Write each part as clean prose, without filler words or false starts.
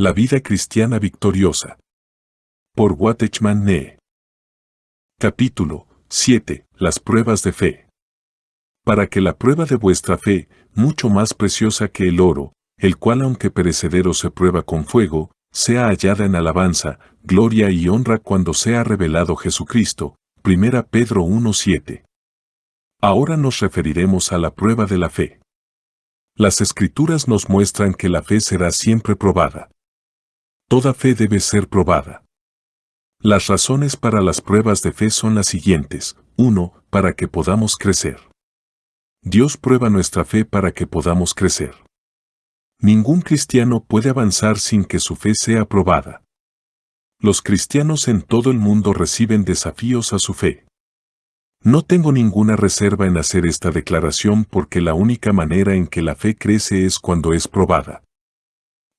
La vida cristiana victoriosa. Por Watchman Nee. Capítulo 7. Las pruebas de fe. Para que la prueba de vuestra fe, mucho más preciosa que el oro, el cual aunque perecedero se prueba con fuego, sea hallada en alabanza, gloria y honra cuando sea revelado Jesucristo. 1 Pedro 1:7. Ahora nos referiremos a la prueba de la fe. Las Escrituras nos muestran que la fe será siempre probada. Toda fe debe ser probada. Las razones para las pruebas de fe son las siguientes. 1. Para que podamos crecer. Dios prueba nuestra fe para que podamos crecer. Ningún cristiano puede avanzar sin que su fe sea probada. Los cristianos en todo el mundo reciben desafíos a su fe. No tengo ninguna reserva en hacer esta declaración porque la única manera en que la fe crece es cuando es probada.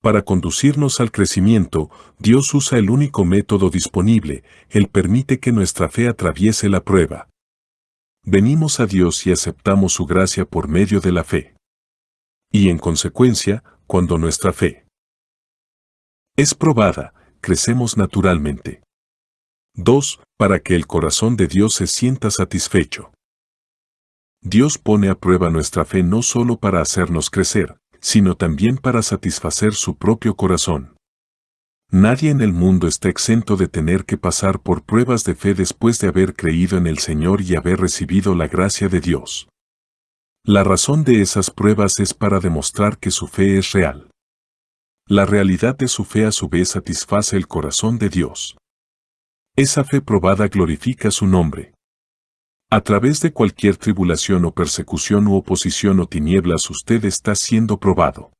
Para conducirnos al crecimiento, Dios usa el único método disponible, Él permite que nuestra fe atraviese la prueba. Venimos a Dios y aceptamos su gracia por medio de la fe. Y en consecuencia, cuando nuestra fe es probada, crecemos naturalmente. 2. Para que el corazón de Dios se sienta satisfecho. Dios pone a prueba nuestra fe no solo para hacernos crecer, sino también para satisfacer su propio corazón. Nadie en el mundo está exento de tener que pasar por pruebas de fe después de haber creído en el Señor y haber recibido la gracia de Dios. La razón de esas pruebas es para demostrar que su fe es real. La realidad de su fe a su vez satisface el corazón de Dios. Esa fe probada glorifica su nombre. A través de cualquier tribulación o persecución u oposición o tinieblas usted está siendo probado.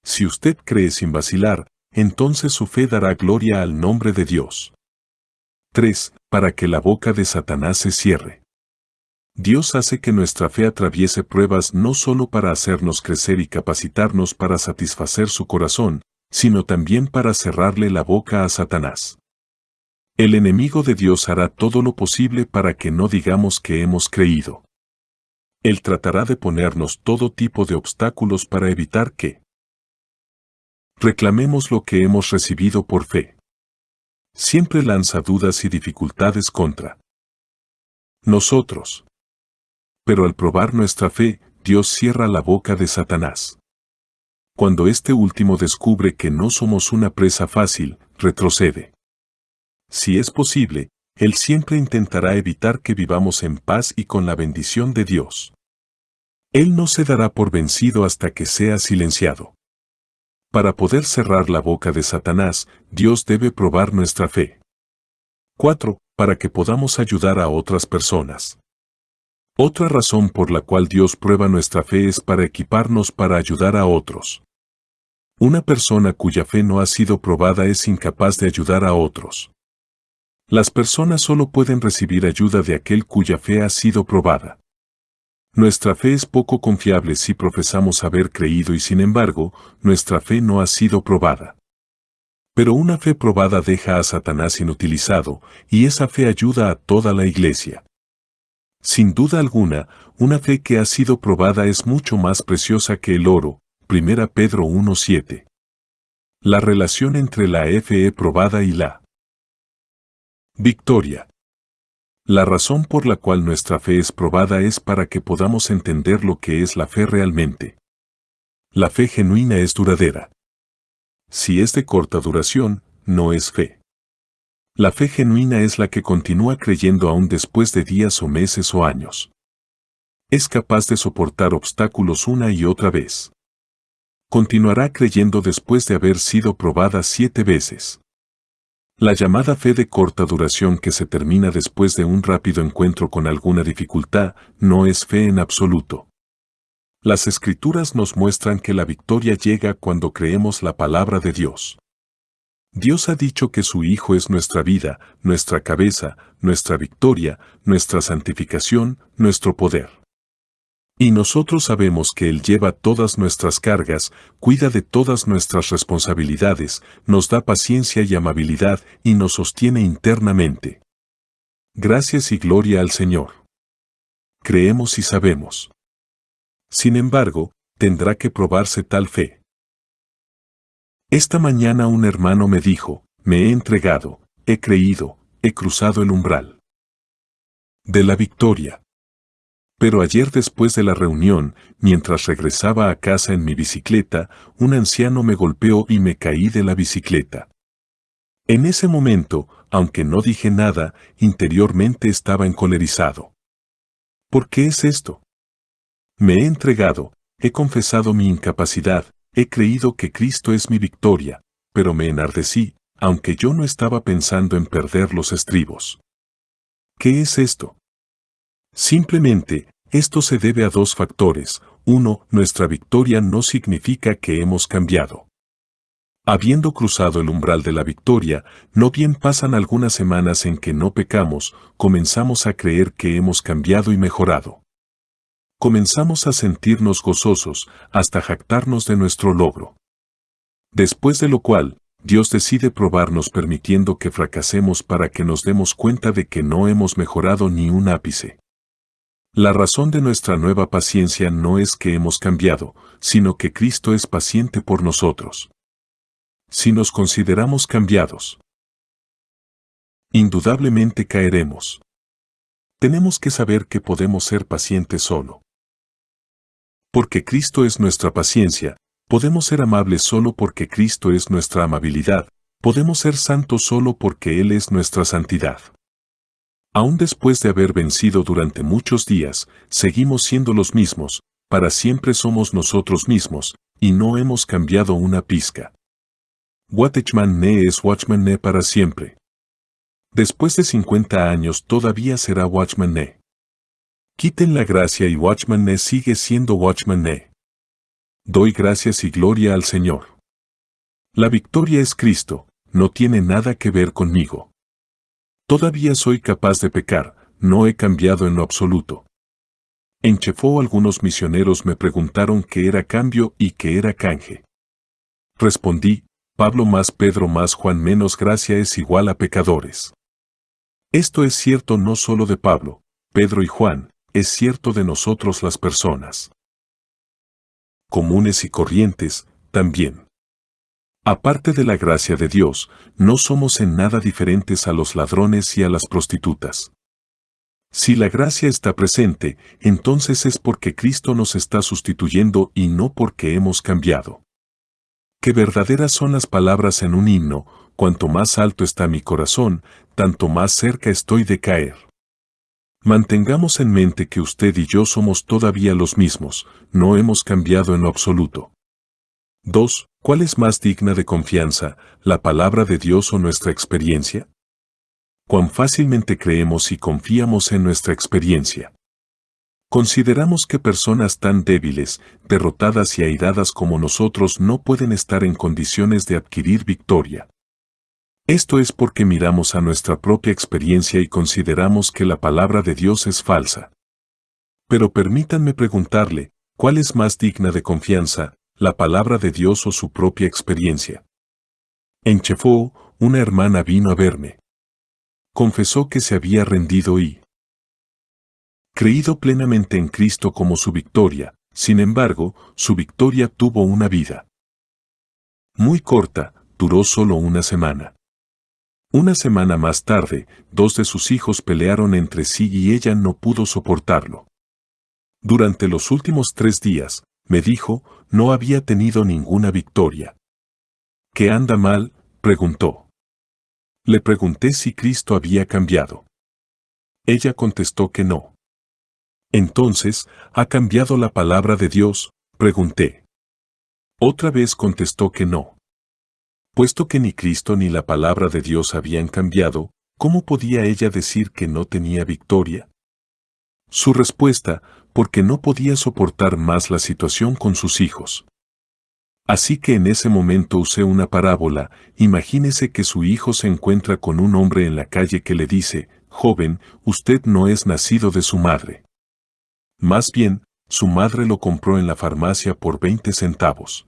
Si usted cree sin vacilar, entonces su fe dará gloria al nombre de Dios. 3. Para que la boca de Satanás se cierre. Dios hace que nuestra fe atraviese pruebas no solo para hacernos crecer y capacitarnos para satisfacer su corazón, sino también para cerrarle la boca a Satanás. El enemigo de Dios hará todo lo posible para que no digamos que hemos creído. Él tratará de ponernos todo tipo de obstáculos para evitar que reclamemos lo que hemos recibido por fe. Siempre lanza dudas y dificultades contra nosotros. Pero al probar nuestra fe, Dios cierra la boca de Satanás. Cuando este último descubre que no somos una presa fácil, retrocede. Si es posible, Él siempre intentará evitar que vivamos en paz y con la bendición de Dios. Él no se dará por vencido hasta que sea silenciado. Para poder cerrar la boca de Satanás, Dios debe probar nuestra fe. 4. Para que podamos ayudar a otras personas. Otra razón por la cual Dios prueba nuestra fe es para equiparnos para ayudar a otros. Una persona cuya fe no ha sido probada es incapaz de ayudar a otros. Las personas solo pueden recibir ayuda de aquel cuya fe ha sido probada. Nuestra fe es poco confiable si profesamos haber creído y sin embargo, nuestra fe no ha sido probada. Pero una fe probada deja a Satanás inutilizado, y esa fe ayuda a toda la iglesia. Sin duda alguna, una fe que ha sido probada es mucho más preciosa que el oro. 1 Pedro 1:7. La relación entre la fe probada y la victoria. La razón por la cual nuestra fe es probada es para que podamos entender lo que es la fe realmente. La fe genuina es duradera. Si es de corta duración, no es fe. La fe genuina es la que continúa creyendo aún después de días o meses o años. Es capaz de soportar obstáculos una y otra vez. Continuará creyendo después de haber sido probada 7 veces. La llamada fe de corta duración que se termina después de un rápido encuentro con alguna dificultad, no es fe en absoluto. Las Escrituras nos muestran que la victoria llega cuando creemos la palabra de Dios. Dios ha dicho que su Hijo es nuestra vida, nuestra cabeza, nuestra victoria, nuestra santificación, nuestro poder. Y nosotros sabemos que Él lleva todas nuestras cargas, cuida de todas nuestras responsabilidades, nos da paciencia y amabilidad y nos sostiene internamente. Gracias y gloria al Señor. Creemos y sabemos. Sin embargo, tendrá que probarse tal fe. Esta mañana un hermano me dijo, me he entregado, he creído, he cruzado el umbral de la victoria. Pero ayer después de la reunión, mientras regresaba a casa en mi bicicleta, un anciano me golpeó y me caí de la bicicleta. En ese momento, aunque no dije nada, interiormente estaba encolerizado. ¿Por qué es esto? Me he entregado, he confesado mi incapacidad, he creído que Cristo es mi victoria, pero me enardecí, aunque yo no estaba pensando en perder los estribos. ¿Qué es esto? Simplemente, esto se debe a dos factores. Uno, nuestra victoria no significa que hemos cambiado. Habiendo cruzado el umbral de la victoria, no bien pasan algunas semanas en que no pecamos, comenzamos a creer que hemos cambiado y mejorado. Comenzamos a sentirnos gozosos, hasta jactarnos de nuestro logro. Después de lo cual, Dios decide probarnos permitiendo que fracasemos para que nos demos cuenta de que no hemos mejorado ni un ápice. La razón de nuestra nueva paciencia no es que hemos cambiado, sino que Cristo es paciente por nosotros. Si nos consideramos cambiados, indudablemente caeremos. Tenemos que saber que podemos ser pacientes solo. Porque Cristo es nuestra paciencia, podemos ser amables solo porque Cristo es nuestra amabilidad, podemos ser santos solo porque Él es nuestra santidad. Aún después de haber vencido durante muchos días, seguimos siendo los mismos, para siempre somos nosotros mismos, y no hemos cambiado una pizca. Watchman Nee es Watchman Nee para siempre. Después de 50 años todavía será Watchman Nee. Quiten la gracia y Watchman Nee sigue siendo Watchman Nee. Doy gracias y gloria al Señor. La victoria es Cristo, no tiene nada que ver conmigo. Todavía soy capaz de pecar, no he cambiado en lo absoluto. En Chefó algunos misioneros me preguntaron qué era cambio y qué era canje. Respondí, Pablo más Pedro más Juan menos gracia es igual a pecadores. Esto es cierto no solo de Pablo, Pedro y Juan, es cierto de nosotros las personas comunes y corrientes, también. Aparte de la gracia de Dios, no somos en nada diferentes a los ladrones y a las prostitutas. Si la gracia está presente, entonces es porque Cristo nos está sustituyendo y no porque hemos cambiado. Qué verdaderas son las palabras en un himno, cuanto más alto está mi corazón, tanto más cerca estoy de caer. Mantengamos en mente que usted y yo somos todavía los mismos, no hemos cambiado en lo absoluto. 2. ¿Cuál es más digna de confianza, la palabra de Dios o nuestra experiencia? ¿Cuán fácilmente creemos y confiamos en nuestra experiencia? Consideramos que personas tan débiles, derrotadas y airadas como nosotros no pueden estar en condiciones de adquirir victoria. Esto es porque miramos a nuestra propia experiencia y consideramos que la palabra de Dios es falsa. Pero permítanme preguntarle, ¿cuál es más digna de confianza, la palabra de Dios o su propia experiencia? En Chefó, una hermana vino a verme. Confesó que se había rendido y creído plenamente en Cristo como su victoria. Sin embargo, su victoria tuvo una vida muy corta, duró solo una semana. Una semana más tarde, 2 de sus hijos pelearon entre sí y ella no pudo soportarlo. Durante los últimos 3 días, me dijo, no había tenido ninguna victoria. ¿Qué anda mal?, preguntó. Le pregunté si Cristo había cambiado. Ella contestó que no. Entonces, ¿ha cambiado la palabra de Dios?, pregunté. Otra vez contestó que no. Puesto que ni Cristo ni la palabra de Dios habían cambiado, ¿cómo podía ella decir que no tenía victoria? Su respuesta, porque no podía soportar más la situación con sus hijos. Así que en ese momento usé una parábola. Imagínese que su hijo se encuentra con un hombre en la calle que le dice, joven, usted no es nacido de su madre. Más bien, su madre lo compró en la farmacia por 20 centavos.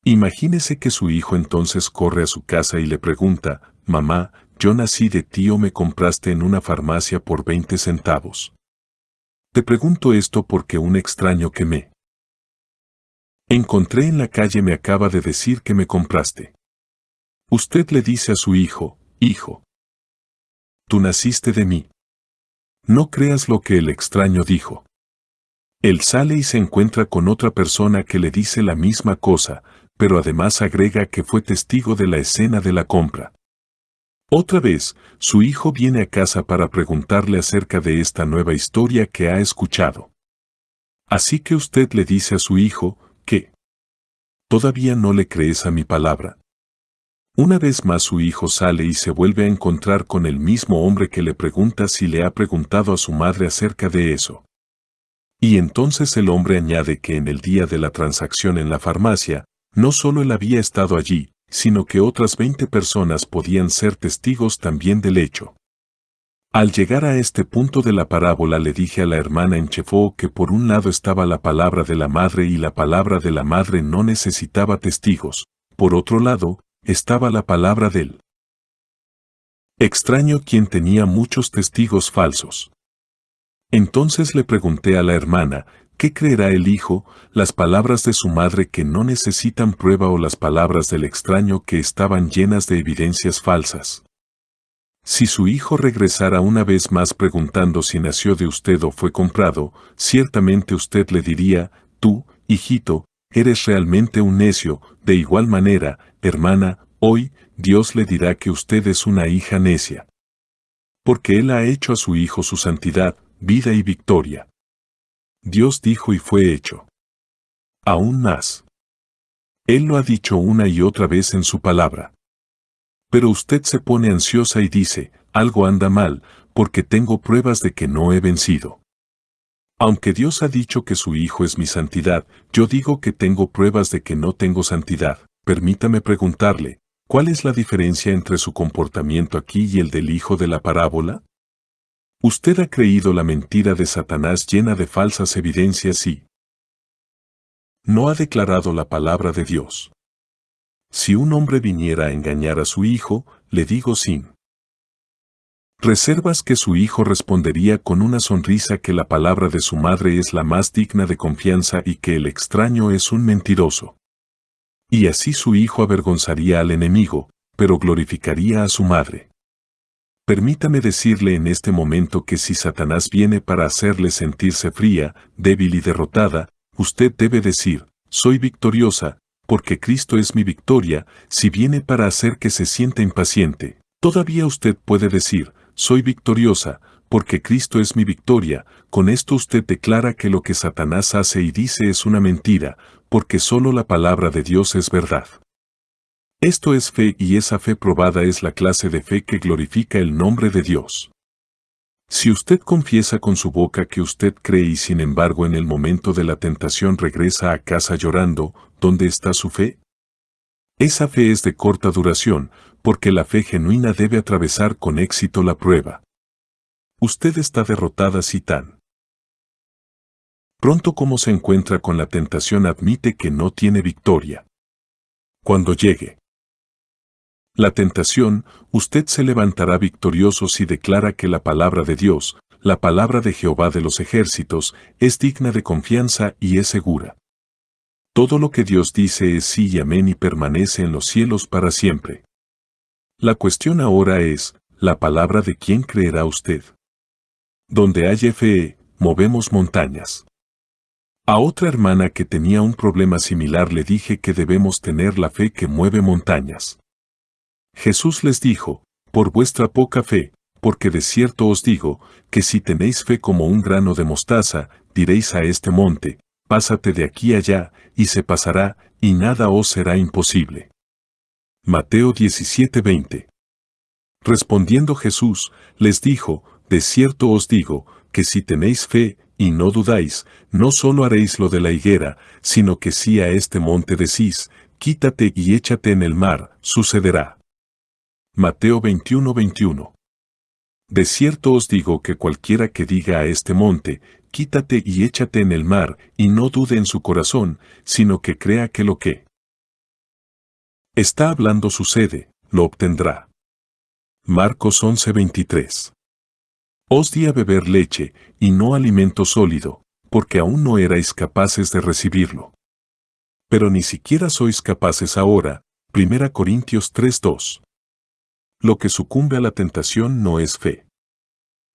Imagínese que su hijo entonces corre a su casa y le pregunta, mamá, ¿yo nací de ti o me compraste en una farmacia por 20 centavos? Te pregunto esto porque un extraño que me Encontré en la calle me acaba de decir que me compraste. Usted le dice a su hijo, hijo, tú naciste de mí. No creas lo que el extraño dijo. Él sale y se encuentra con otra persona que le dice la misma cosa, pero además agrega que fue testigo de la escena de la compra. Otra vez, su hijo viene a casa para preguntarle acerca de esta nueva historia que ha escuchado. Así que usted le dice a su hijo, que ¿todavía no le crees a mi palabra? Una vez más su hijo sale y se vuelve a encontrar con el mismo hombre que le pregunta si le ha preguntado a su madre acerca de eso. Y entonces el hombre añade que en el día de la transacción en la farmacia, no solo él había estado allí, sino que otras 20 personas podían ser testigos también del hecho. Al llegar a este punto de la parábola le dije a la hermana en Chefó que por un lado estaba la palabra de la madre y la palabra de la madre no necesitaba testigos, por otro lado, estaba la palabra del extraño quien tenía muchos testigos falsos. Entonces le pregunté a la hermana, ¿qué creerá el hijo, las palabras de su madre que no necesitan prueba o las palabras del extraño que estaban llenas de evidencias falsas? Si su hijo regresara una vez más preguntando si nació de usted o fue comprado, ciertamente usted le diría, tú, hijito, eres realmente un necio. De igual manera, hermana, hoy, Dios le dirá que usted es una hija necia. Porque Él ha hecho a su hijo su santidad, vida y victoria. Dios dijo y fue hecho. Aún más. Él lo ha dicho una y otra vez en su palabra. Pero usted se pone ansiosa y dice, algo anda mal, porque tengo pruebas de que no he vencido. Aunque Dios ha dicho que su hijo es mi santidad, yo digo que tengo pruebas de que no tengo santidad. Permítame preguntarle, ¿cuál es la diferencia entre su comportamiento aquí y el del hijo de la parábola? Usted ha creído la mentira de Satanás llena de falsas evidencias y no ha declarado la palabra de Dios. Si un hombre viniera a engañar a su hijo, le digo sin reservas que su hijo respondería con una sonrisa que la palabra de su madre es la más digna de confianza y que el extraño es un mentiroso. Y así su hijo avergonzaría al enemigo, pero glorificaría a su madre. Permítame decirle en este momento que si Satanás viene para hacerle sentirse fría, débil y derrotada, usted debe decir, soy victoriosa, porque Cristo es mi victoria. Si viene para hacer que se sienta impaciente, todavía usted puede decir, soy victoriosa, porque Cristo es mi victoria. Con esto usted declara que lo que Satanás hace y dice es una mentira, porque solo la palabra de Dios es verdad. Esto es fe y esa fe probada es la clase de fe que glorifica el nombre de Dios. Si usted confiesa con su boca que usted cree y sin embargo en el momento de la tentación regresa a casa llorando, ¿dónde está su fe? Esa fe es de corta duración, porque la fe genuina debe atravesar con éxito la prueba. Usted está derrotada si tan pronto como se encuentra con la tentación admite que no tiene victoria. Cuando llegue la tentación, usted se levantará victorioso si declara que la palabra de Dios, la palabra de Jehová de los ejércitos, es digna de confianza y es segura. Todo lo que Dios dice es sí y amén y permanece en los cielos para siempre. La cuestión ahora es, ¿la palabra de quién creerá usted? Donde haya fe, movemos montañas. A otra hermana que tenía un problema similar le dije que debemos tener la fe que mueve montañas. Jesús les dijo, por vuestra poca fe, porque de cierto os digo, que si tenéis fe como un grano de mostaza, diréis a este monte, pásate de aquí allá, y se pasará, y nada os será imposible. Mateo 17:20. Respondiendo Jesús, les dijo, de cierto os digo, que si tenéis fe, y no dudáis, no solo haréis lo de la higuera, sino que si a este monte decís, quítate y échate en el mar, sucederá. Mateo 21:21. De cierto os digo que cualquiera que diga a este monte, quítate y échate en el mar, y no dude en su corazón, sino que crea que lo que está hablando sucede, lo obtendrá. Marcos 11:23. Os di a beber leche, y no alimento sólido, porque aún no erais capaces de recibirlo. Pero ni siquiera sois capaces ahora. 1 Corintios 3:2. Lo que sucumbe a la tentación no es fe.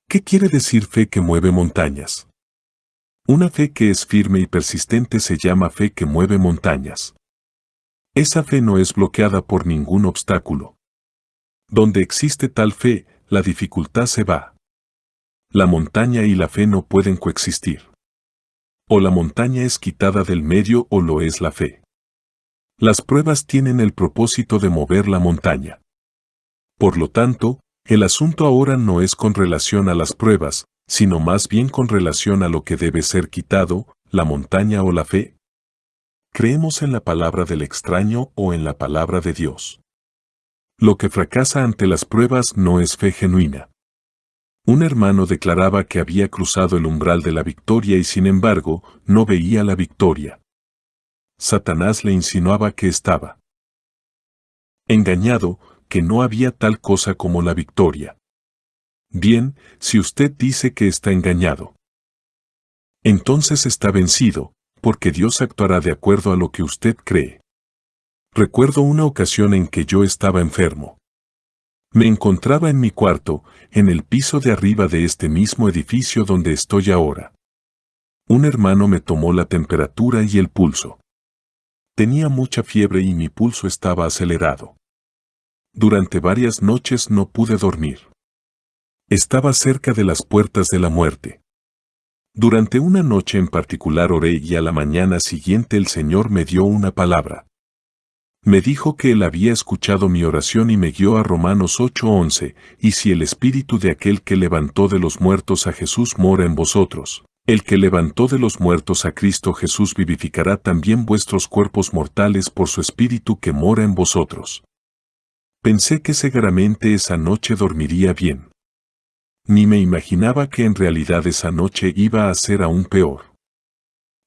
¿Qué quiere decir fe que mueve montañas? Una fe que es firme y persistente se llama fe que mueve montañas. Esa fe no es bloqueada por ningún obstáculo. Donde existe tal fe, la dificultad se va. La montaña y la fe no pueden coexistir. O la montaña es quitada del medio o lo es la fe. Las pruebas tienen el propósito de mover la montaña. Por lo tanto, el asunto ahora no es con relación a las pruebas, sino más bien con relación a lo que debe ser quitado, la montaña o la fe. ¿Creemos en la palabra del extraño o en la palabra de Dios? Lo que fracasa ante las pruebas no es fe genuina. Un hermano declaraba que había cruzado el umbral de la victoria y sin embargo, no veía la victoria. Satanás le insinuaba que estaba engañado, que no había tal cosa como la victoria. Bien, si usted dice que está engañado, entonces está vencido, porque Dios actuará de acuerdo a lo que usted cree. Recuerdo una ocasión en que yo estaba enfermo. Me encontraba en mi cuarto, en el piso de arriba de este mismo edificio donde estoy ahora. Un hermano me tomó la temperatura y el pulso. Tenía mucha fiebre y mi pulso estaba acelerado. Durante varias noches no pude dormir. Estaba cerca de las puertas de la muerte. Durante una noche en particular oré y a la mañana siguiente el Señor me dio una palabra. Me dijo que Él había escuchado mi oración y me guió a Romanos 8:11, y si el espíritu de aquel que levantó de los muertos a Jesús mora en vosotros, el que levantó de los muertos a Cristo Jesús vivificará también vuestros cuerpos mortales por su espíritu que mora en vosotros. Pensé que seguramente esa noche dormiría bien. Ni me imaginaba que en realidad esa noche iba a ser aún peor.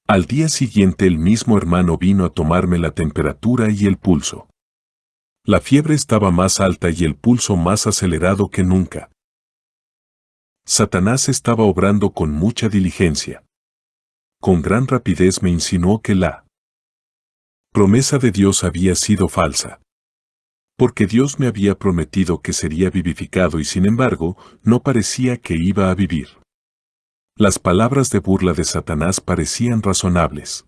Al día siguiente el mismo hermano vino a tomarme la temperatura y el pulso. La fiebre estaba más alta y el pulso más acelerado que nunca. Satanás estaba obrando con mucha diligencia. Con gran rapidez me insinuó que la promesa de Dios había sido falsa. Porque Dios me había prometido que sería vivificado y sin embargo, no parecía que iba a vivir. Las palabras de burla de Satanás parecían razonables.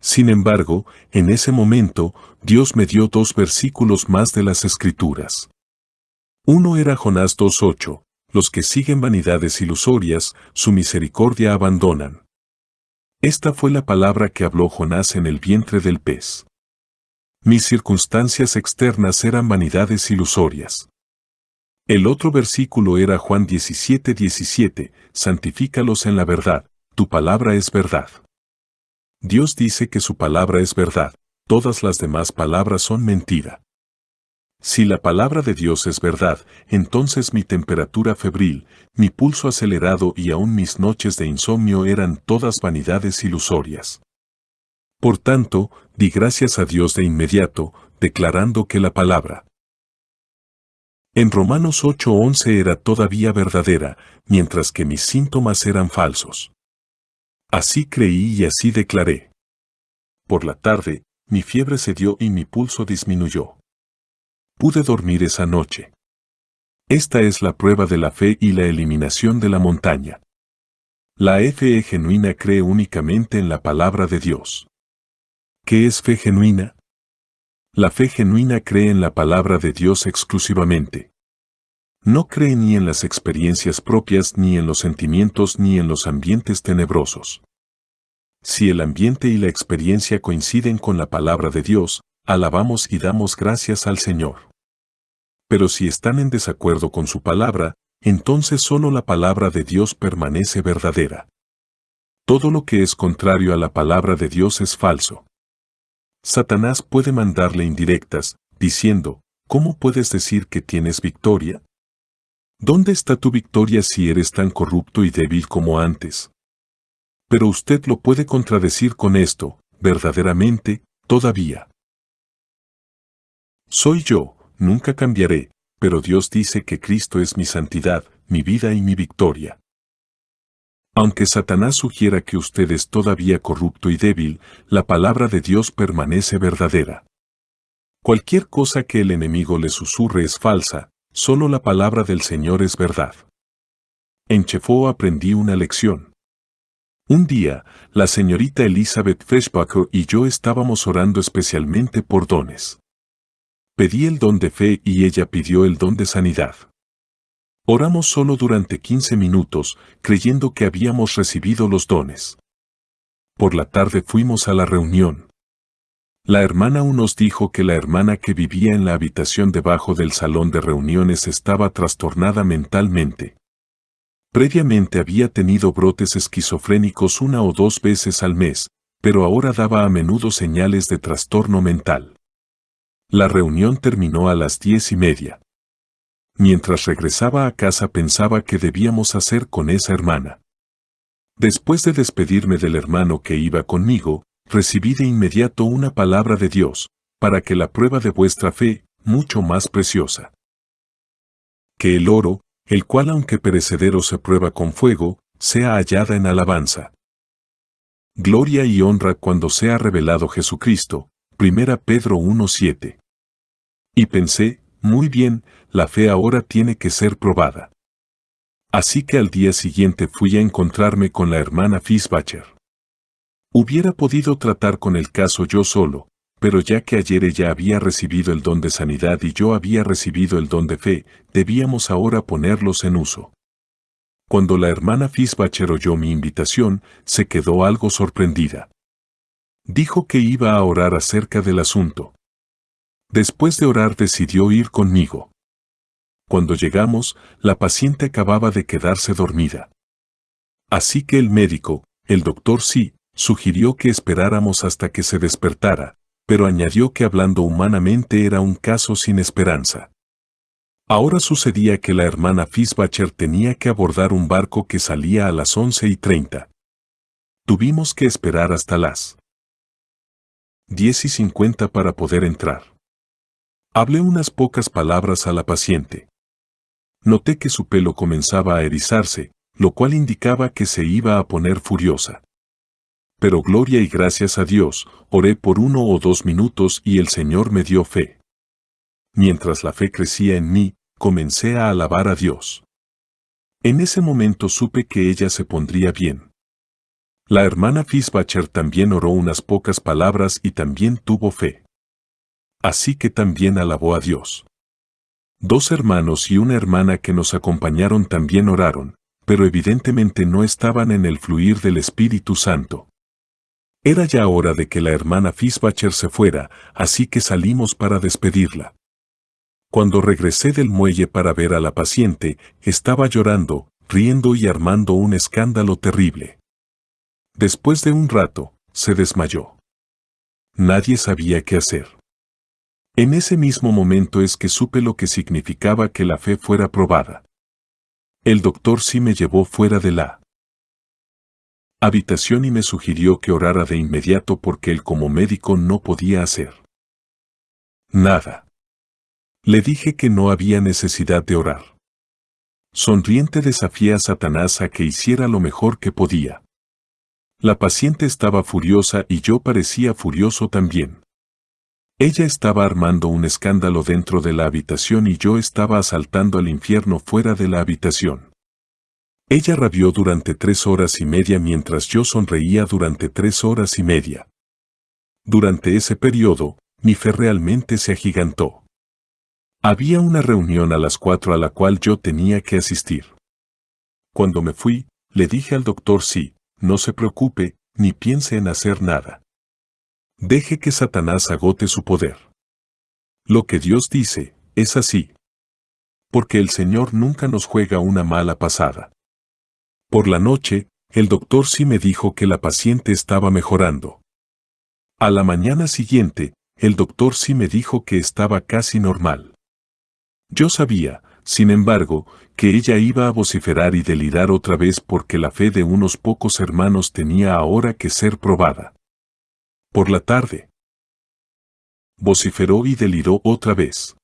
Sin embargo, en ese momento, Dios me dio 2 versículos más de las Escrituras. Uno era Jonás 2:8, los que siguen vanidades ilusorias, su misericordia abandonan. Esta fue la palabra que habló Jonás en el vientre del pez. Mis circunstancias externas eran vanidades ilusorias. El otro versículo era Juan 17:17, santifícalos en la verdad, tu palabra es verdad. Dios dice que su palabra es verdad, todas las demás palabras son mentira. Si la palabra de Dios es verdad, entonces mi temperatura febril, mi pulso acelerado y aún mis noches de insomnio eran todas vanidades ilusorias. Por tanto, di gracias a Dios de inmediato, declarando que la palabra en Romanos 8:11 era todavía verdadera, mientras que mis síntomas eran falsos. Así creí y así declaré. Por la tarde, mi fiebre cedió y mi pulso disminuyó. Pude dormir esa noche. Esta es la prueba de la fe y la eliminación de la montaña. La fe genuina cree únicamente en la palabra de Dios. ¿Qué es fe genuina? La fe genuina cree en la palabra de Dios exclusivamente. No cree ni en las experiencias propias, ni en los sentimientos, ni en los ambientes tenebrosos. Si el ambiente y la experiencia coinciden con la palabra de Dios, alabamos y damos gracias al Señor. Pero si están en desacuerdo con su palabra, entonces solo la palabra de Dios permanece verdadera. Todo lo que es contrario a la palabra de Dios es falso. Satanás puede mandarle indirectas, diciendo, ¿cómo puedes decir que tienes victoria? ¿Dónde está tu victoria si eres tan corrupto y débil como antes? Pero usted lo puede contradecir con esto, verdaderamente, todavía. Soy yo, nunca cambiaré, pero Dios dice que Cristo es mi santidad, mi vida y mi victoria. Aunque Satanás sugiera que usted es todavía corrupto y débil, la palabra de Dios permanece verdadera. Cualquier cosa que el enemigo le susurre es falsa, solo la palabra del Señor es verdad. En Chefo aprendí una lección. Un día, la señorita Elizabeth Freshbacher y yo estábamos orando especialmente por dones. Pedí el don de fe y ella pidió el don de sanidad. Oramos solo durante 15 minutos, creyendo que habíamos recibido los dones. Por la tarde fuimos a la reunión. La hermana U nos dijo que la hermana que vivía en la habitación debajo del salón de reuniones estaba trastornada mentalmente. Previamente había tenido brotes esquizofrénicos 1 o 2 veces al mes, pero ahora daba a menudo señales de trastorno mental. La reunión terminó a las 10:30. Mientras regresaba a casa pensaba qué debíamos hacer con esa hermana. Después de despedirme del hermano que iba conmigo, recibí de inmediato una palabra de Dios, para que la prueba de vuestra fe, mucho más preciosa que el oro, el cual aunque perecedero se prueba con fuego, sea hallada en alabanza, gloria y honra cuando sea revelado Jesucristo. 1 Pedro 1:7. Y pensé, muy bien, la fe ahora tiene que ser probada. Así que al día siguiente fui a encontrarme con la hermana Fischbacher. Hubiera podido tratar con el caso yo solo, pero ya que ayer ella había recibido el don de sanidad y yo había recibido el don de fe, debíamos ahora ponerlos en uso. Cuando la hermana Fischbacher oyó mi invitación, se quedó algo sorprendida. Dijo que iba a orar acerca del asunto. Después de orar decidió ir conmigo. Cuando llegamos, la paciente acababa de quedarse dormida. Así que el médico, el doctor Sí, sugirió que esperáramos hasta que se despertara, pero añadió que hablando humanamente era un caso sin esperanza. Ahora sucedía que la hermana Fischbacher tenía que abordar un barco que salía a las 11:30. Tuvimos que esperar hasta las 10:50 para poder entrar. Hablé unas pocas palabras a la paciente. Noté que su pelo comenzaba a erizarse, lo cual indicaba que se iba a poner furiosa. Pero gloria y gracias a Dios, oré por 1 o 2 minutos y el Señor me dio fe. Mientras la fe crecía en mí, comencé a alabar a Dios. En ese momento supe que ella se pondría bien. La hermana Fischbacher también oró unas pocas palabras y también tuvo fe. Así que también alabó a Dios. 2 hermanos y una hermana que nos acompañaron también oraron, pero evidentemente no estaban en el fluir del Espíritu Santo. Era ya hora de que la hermana Fischbacher se fuera, así que salimos para despedirla. Cuando regresé del muelle para ver a la paciente, estaba llorando, riendo y armando un escándalo terrible. Después de un rato, se desmayó. Nadie sabía qué hacer. En ese mismo momento es que supe lo que significaba que la fe fuera probada. El doctor sí me llevó fuera de la habitación y me sugirió que orara de inmediato porque él como médico no podía hacer nada. Le dije que no había necesidad de orar. Sonriente desafié a Satanás a que hiciera lo mejor que podía. La paciente estaba furiosa y yo parecía furioso también. Ella estaba armando un escándalo dentro de la habitación y yo estaba asaltando al infierno fuera de la habitación. Ella rabió durante 3 horas y media mientras yo sonreía durante 3 horas y media. Durante ese periodo, mi fe realmente se agigantó. Había una reunión a las 4 a la cual yo tenía que asistir. Cuando me fui, le dije al doctor Sí, no se preocupe, ni piense en hacer nada. Deje que Satanás agote su poder. Lo que Dios dice, es así. Porque el Señor nunca nos juega una mala pasada. Por la noche, el doctor Sí me dijo que la paciente estaba mejorando. A la mañana siguiente, el doctor Sí me dijo que estaba casi normal. Yo sabía, sin embargo, que ella iba a vociferar y delirar otra vez porque la fe de unos pocos hermanos tenía ahora que ser probada. Por la tarde, vociferó y deliró otra vez.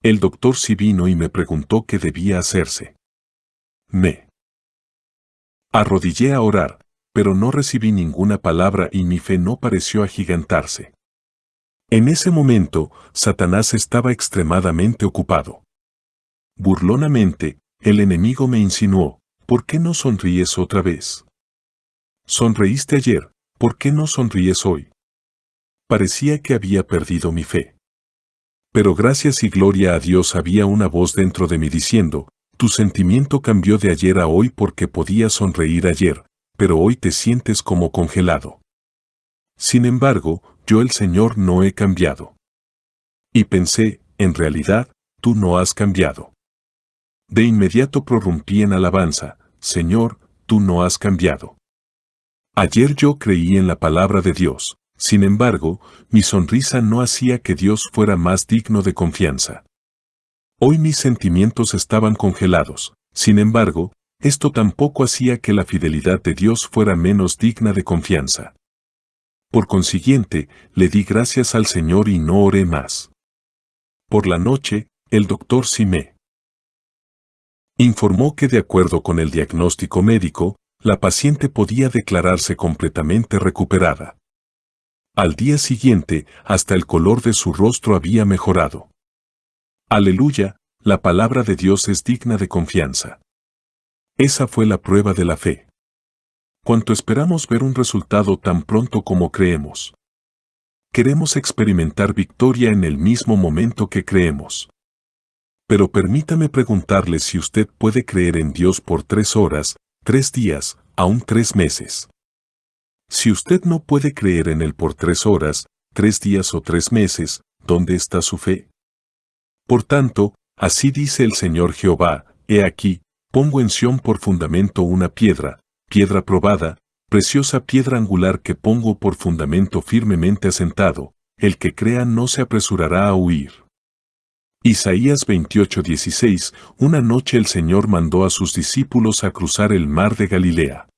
El doctor Sí vino y me preguntó qué debía hacerse. Me Arrodillé a orar, pero no recibí ninguna palabra y mi fe no pareció agigantarse. En ese momento, Satanás estaba extremadamente ocupado. Burlonamente, el enemigo me insinuó, ¿por qué no sonríes otra vez? Sonreíste ayer, ¿por qué no sonríes hoy? Parecía que había perdido mi fe. Pero gracias y gloria a Dios había una voz dentro de mí diciendo, tu sentimiento cambió de ayer a hoy porque podías sonreír ayer, pero hoy te sientes como congelado. Sin embargo, yo el Señor no he cambiado. Y pensé, en realidad, tú no has cambiado. De inmediato prorrumpí en alabanza, Señor, tú no has cambiado. Ayer yo creí en la palabra de Dios, sin embargo, mi sonrisa no hacía que Dios fuera más digno de confianza. Hoy mis sentimientos estaban congelados, sin embargo, esto tampoco hacía que la fidelidad de Dios fuera menos digna de confianza. Por consiguiente, le di gracias al Señor y no oré más. Por la noche, el doctor Simé informó que de acuerdo con el diagnóstico médico, la paciente podía declararse completamente recuperada. Al día siguiente, hasta el color de su rostro había mejorado. Aleluya, la palabra de Dios es digna de confianza. Esa fue la prueba de la fe. ¿Cuánto esperamos ver un resultado tan pronto como creemos? Queremos experimentar victoria en el mismo momento que creemos. Pero permítame preguntarle si usted puede creer en Dios por 3 horas, 3 días, aún 3 meses. Si usted no puede creer en Él por 3 horas, 3 días o 3 meses, ¿dónde está su fe? Por tanto, así dice el Señor Jehová, he aquí, pongo en Sión por fundamento una piedra, piedra probada, preciosa piedra angular que pongo por fundamento firmemente asentado, el que crea no se apresurará a huir. Isaías 28:16, una noche el Señor mandó a sus discípulos a cruzar el mar de Galilea.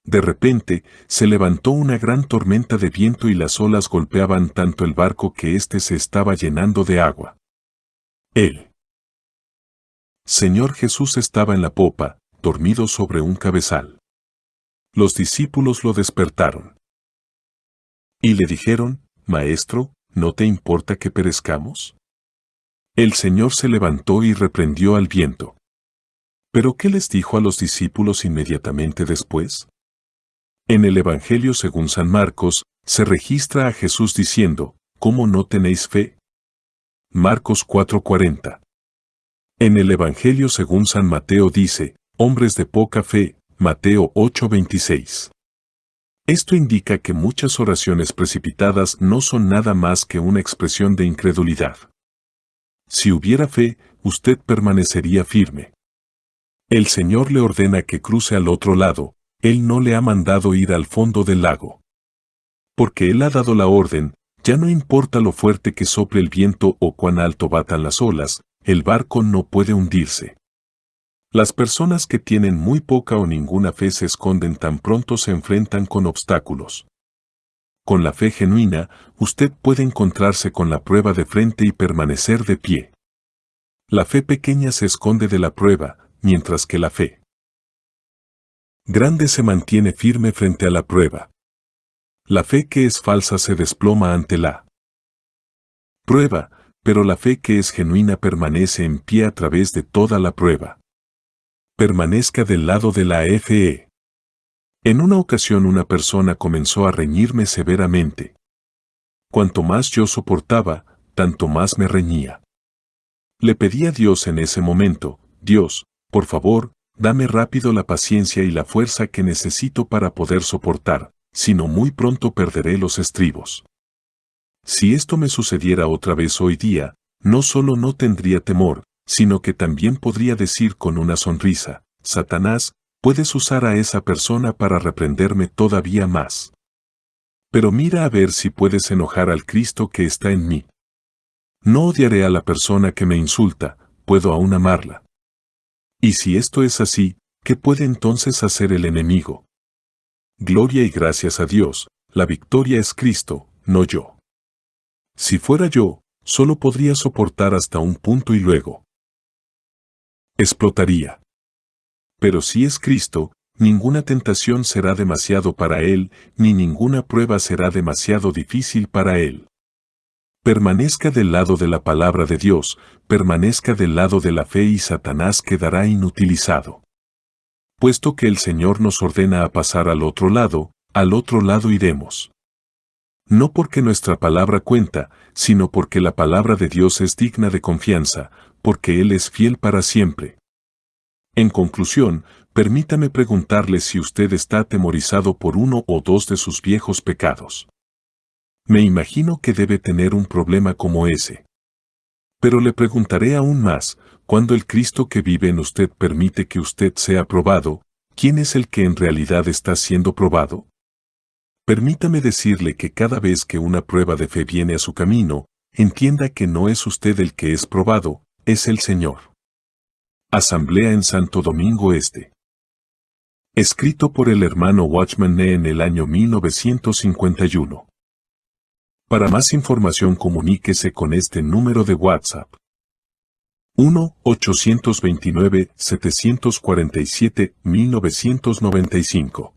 De repente, se levantó una gran tormenta de viento y las olas golpeaban tanto el barco que éste se estaba llenando de agua. El Señor Jesús estaba en la popa, dormido sobre un cabezal. Los discípulos lo despertaron. Y le dijeron, Maestro, ¿no te importa que perezcamos? El Señor se levantó y reprendió al viento. ¿Pero qué les dijo a los discípulos inmediatamente después? En el Evangelio según San Marcos, se registra a Jesús diciendo, ¿cómo no tenéis fe? Marcos 4:40. En el Evangelio según San Mateo dice, hombres de poca fe, Mateo 8:26. Esto indica que muchas oraciones precipitadas no son nada más que una expresión de incredulidad. Si hubiera fe, usted permanecería firme. El Señor le ordena que cruce al otro lado, Él no le ha mandado ir al fondo del lago. Porque Él ha dado la orden, ya no importa lo fuerte que sople el viento o cuán alto batan las olas, el barco no puede hundirse. Las personas que tienen muy poca o ninguna fe se esconden tan pronto se enfrentan con obstáculos. Con la fe genuina, usted puede encontrarse con la prueba de frente y permanecer de pie. La fe pequeña se esconde de la prueba, mientras que la fe grande se mantiene firme frente a la prueba. La fe que es falsa se desploma ante la prueba, pero la fe que es genuina permanece en pie a través de toda la prueba. Permanezca del lado de la fe. En una ocasión una persona comenzó a reñirme severamente. Cuanto más yo soportaba, tanto más me reñía. Le pedí a Dios en ese momento, Dios, por favor, dame rápido la paciencia y la fuerza que necesito para poder soportar, si no muy pronto perderé los estribos. Si esto me sucediera otra vez hoy día, no solo no tendría temor, sino que también podría decir con una sonrisa, Satanás, puedes usar a esa persona para reprenderme todavía más. Pero mira a ver si puedes enojar al Cristo que está en mí. No odiaré a la persona que me insulta, puedo aún amarla. Y si esto es así, ¿qué puede entonces hacer el enemigo? Gloria y gracias a Dios, la victoria es Cristo, no yo. Si fuera yo, solo podría soportar hasta un punto y luego explotaría. Pero si es Cristo, ninguna tentación será demasiado para él, ni ninguna prueba será demasiado difícil para él. Permanezca del lado de la palabra de Dios, permanezca del lado de la fe y Satanás quedará inutilizado. Puesto que el Señor nos ordena a pasar al otro lado iremos. No porque nuestra palabra cuenta, sino porque la palabra de Dios es digna de confianza, porque Él es fiel para siempre. En conclusión, permítame preguntarle si usted está atemorizado por uno o dos de sus viejos pecados. Me imagino que debe tener un problema como ese. Pero le preguntaré aún más, cuando el Cristo que vive en usted permite que usted sea probado, ¿quién es el que en realidad está siendo probado? Permítame decirle que cada vez que una prueba de fe viene a su camino, entienda que no es usted el que es probado, es el Señor. Asamblea en Santo Domingo Este. Escrito por el hermano Watchman Nee en el año 1951. Para más información comuníquese con este número de WhatsApp. 1-829-747-1995.